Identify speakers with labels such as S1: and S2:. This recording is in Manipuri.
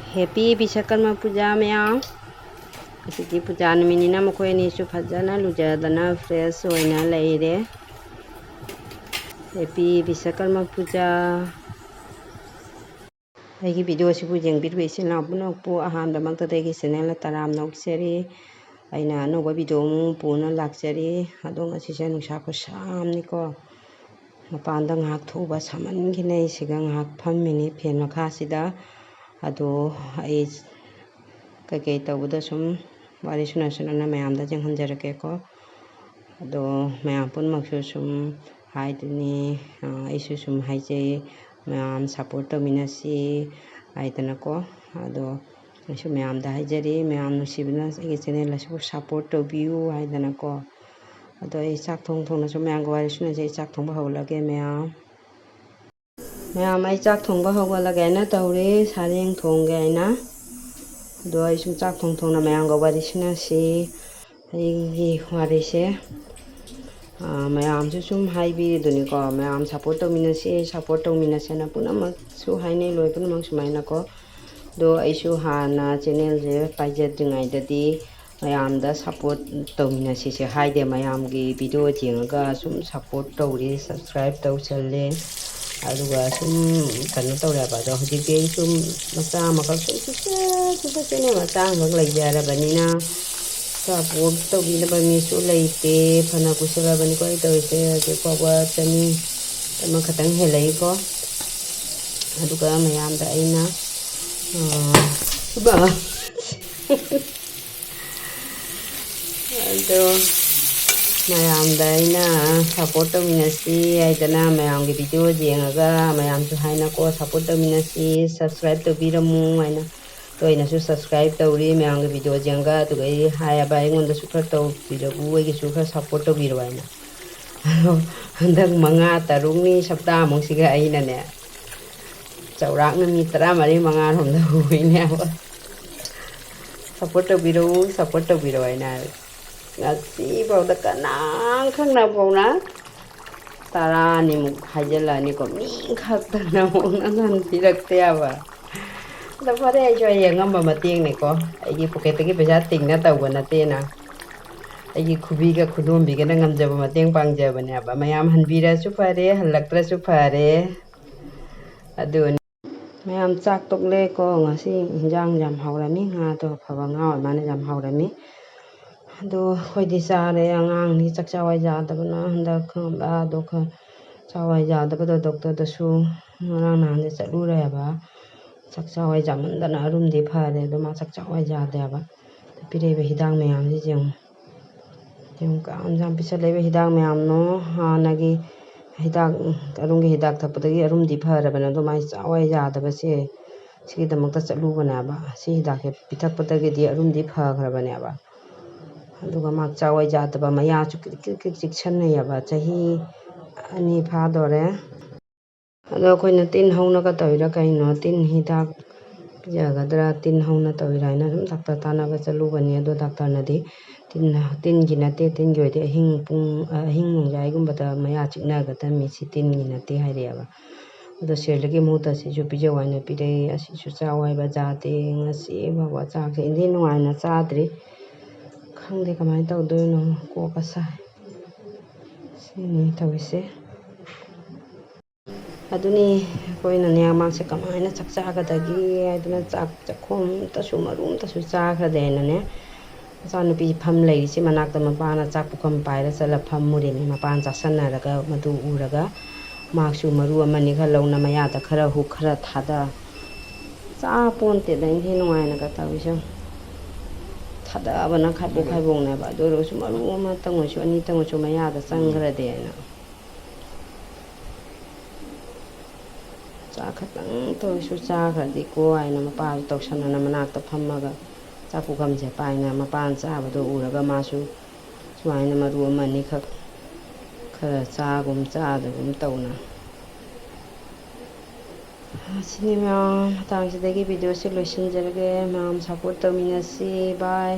S1: Happy Bishakarma Puja maya. Asiki puja numinina mokoi ni su phajana lujadana fresh oina leire. Happy Bishakarma Puja. Aigi video sibu jengbiru isina bunokpu ahandamakta degi channel taram nokseri. Aina anouba video mu puna lakseri. Adong asise nungsa khusam niko. Mapanda ngak thuba samanginai siga ngak phammini phen makhasida. Ado ai kai tawda sum wari sunasana mayamda jenghanjarake ko. Ado mayam punmaksu sum haiduni isu sum haije mayam support taminasi aidana ko. Ado isu mayamda haijari mayam nusibna igi channel asu support tabiu haidana ko. Ado ai chak thong na sum mayam wari sunase chak thong ba hawlage mayam ai chak thong ba hawlage na tawre sareng thong ge na. Do ai sum chak thong na mayam wari sunase ai wari se mayam su sum haibi duni ko mayam support taminase na punamak su haine loi punamak sumaina ko. Do ai su hana channel je paijat dingai dadi mayam da support taminase se haide mayam gi video jenga sum support tawri subscribe taw challe aduga sum kanu tawra ba do hodi be sum macha makal sum su channel macha ngak lai jara banina support tawbi ba mi su leite phana kusara bani ko tawse ke ko ba chani tama khatang helai ko aduga mayam da aina ba ado mayam da aina support taminasi aidana mayam gi video jenga mayam su haina ko support taminasi subscribe tawbiramu aina to aina su subscribe tawri mayam gi video jenga to gai haya ba ingonda su khar tawbirabu ai gi su khar support tawbirawa aina handak manga tarungni sapta mongsiga aina ne chaurak na mi tara mari manga romda huine support tawbirawa aina ngasi bawda kanang khangna bawna tara ni muk hajala ni ko mi khakta na bawna nan pirakte aba da pare ai joy ngamba mateng ni ko ai pocket gi pesa ting na tawba na te na ai khubiga khudombigi na ngamjaba mateng pangjaba ne aba mayam hanbirasu pare hanlakrasu pare adu mayam chak tokle ko ngasi injang jam haurami nga to phaba nga mane jam haurami do khoidi sare angang ni chakchawai jadabana handa khamba do kha chawai jadabada doctor da su nang nan de chalure ba chakchawai jamandana arum di phare do ma chakchawai jade ba pire be hidang mayam ji jeng ka anjam pisale be hidang mayam no hanagi hidak arum gi hidak thapodagi arum di phare bana do mai chawai jadaba se sigi damakta chalu bana ba si hidak ke pithak patagi di arum di pha khara bana ba aduga mak chawai jadaba maya chu kik chikchan ya ba chahi ani pha dore ado koina tin hauna ka toira kaino tin hidak jagadra tin hauna toira na dum doctor tana ba chalu bani ado doctor na di tin ginate tin goide hing mungjai gum bata maya chikna ga ta mi si tin ginate haire ba ado serlagi muta si ju pijawa na pire asi su chawai ba jate ngasi ba wa chak se indi nuai na chadri khangde kamai tawdoino ko ka sai sini tawise aduni koina ne amak se kamai na chakcha ga dagi aduna chak chakhom ta su marum ta su cha kha de na ne sanu pi pham lei si manak ta mapa na chak pukham pai ra sala pham muri ne mapan chaksan na raga madu uraga mak su maru amani kha launa maya ta khara hu khara thada cha ponte da inhi nuai na ka tawise thada bana khaibong na ba do ro su maru ma tango su ani tango su maya da sangra de na cha khatang to su cha kha di ko ai na mapa to sana na manak ta phammaga cha pu kam je pai na mapan cha ba do uraga ma su suai na maru amani kha khara cha gum cha da gum tawna sini ma tang se degi video se loisin jarage mam support taminasi bye.